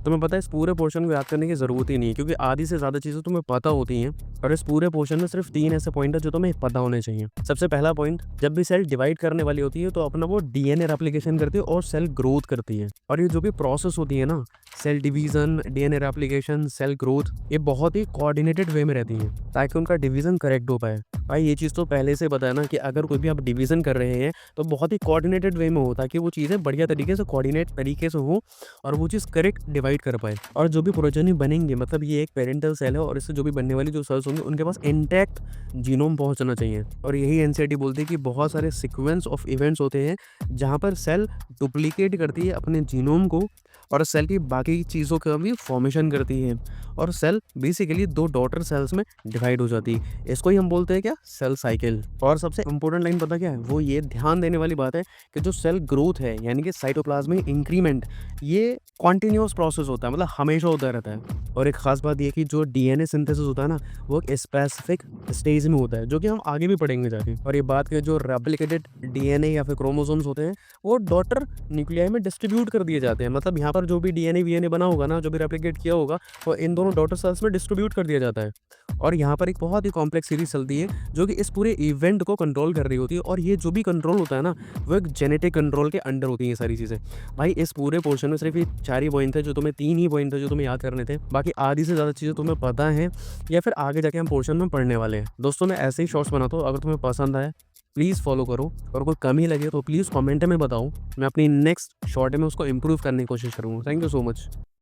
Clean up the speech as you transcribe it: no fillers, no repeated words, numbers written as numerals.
तुम्हें पता है इस पूरे पोर्शन को याद करने की ज़रूरत ही नहीं है, क्योंकि आधी से ज़्यादा चीज़ें तुम्हें पता होती हैं और इस पूरे पोर्शन में सिर्फ 3 ऐसे पॉइंट हैं जो तुम्हें पता होने चाहिए। सबसे पहला पॉइंट, जब भी सेल डिवाइड करने वाली होती है तो अपना वो डीएनए रेप्लिकेशन करती है और सेल ग्रोथ करती है। और ये जो भी प्रोसेस होती है ना, cell division, DNA replication, cell growth, ये बहुत ही कोऑर्डिनेटेड वे में रहती हैं ताकि उनका डिवीज़न करेक्ट हो पाए। भाई ये चीज़ तो पहले से पता है ना कि अगर कोई भी आप डिवीज़न कर रहे हैं तो बहुत ही कोऑर्डिनेटेड वे में हो ताकि वो चीज़ें बढ़िया तरीके से कोऑर्डिनेट तरीके से हो और वो चीज़ करेक्ट डिवाइड कर पाए। और जो भी प्रोजेनी बनेंगे, मतलब ये एक पेरेंटल सेल है और इससे जो भी बनने वाली जो सेल्स होंगे उनके पास इंटैक्ट जीनोम पहुंचना चाहिए। और यही एनसीईआरटी बोलती है कि बहुत सारे सीक्वेंस ऑफ इवेंट्स होते हैं जहां पर सेल डुप्लीकेट करती है अपने जीनोम को और सेल की बाकी चीज़ों का भी फॉर्मेशन करती है और सेल बेसिकली 2 डॉटर सेल्स में डिवाइड हो जाती है। इसको ही हम बोलते हैं क्या, सेल साइकिल। और सबसे इंपॉर्टेंट लाइन पता क्या है, वो ये ध्यान देने वाली बात है कि जो सेल ग्रोथ है यानी कि साइटोप्लाज्मिक इंक्रीमेंट, ये कॉन्टिन्यूअस प्रोसेस होता है, मतलब हमेशा होता रहता है। और एक खास बात ये कि जो डीएनए सिंथेसिस होता है ना, वो एक स्पेसिफिक स्टेज में होता है जो कि हम आगे भी पढ़ेंगे जाके। और ये बात के जो रेप्लिकेटेड डीएनए या फिर क्रोमोसोम्स होते हैं वो डॉटर न्यूक्लियाई में डिस्ट्रीब्यूट कर दिए जाते हैं। मतलब यहाँ पर जो भी डीएनए वीएनए बना होगा ना, जो भी रेप्लिकेट किया होगा, वो इन दोनों डॉटर सेल्स में डिस्ट्रीब्यूट कर दिया जाता है। और यहाँ पर एक बहुत ही कॉम्प्लेक्स सीरीज चलती है जो कि इस पूरे इवेंट को कंट्रोल कर रही होती है। और ये जो भी कंट्रोल होता है ना, वो एक जेनेटिक कंट्रोल के अंडर होती है ये सारी चीज़ें। भाई इस पूरे पोर्शन में सिर्फ ये 4 ही पॉइंट थे जो तुम्हें 3 ही पॉइंट थे जो तुम्हें याद करने थे। बाकी आधी से ज़्यादा चीज़ें तुम्हें पता हैं या फिर आगे जाके हम पोर्शन में पढ़ने वाले हैं। दोस्तों मैं ऐसे ही शॉर्ट्स बनाता हूँ, अगर तुम्हें पसंद आए प्लीज़ फॉलो करो और कोई कमी लगे तो प्लीज़ कमेंट में बताओ। मैं अपनी नेक्स्ट शॉर्ट में उसको इम्प्रूव करने की कोशिश करूँगा। Thank you so much.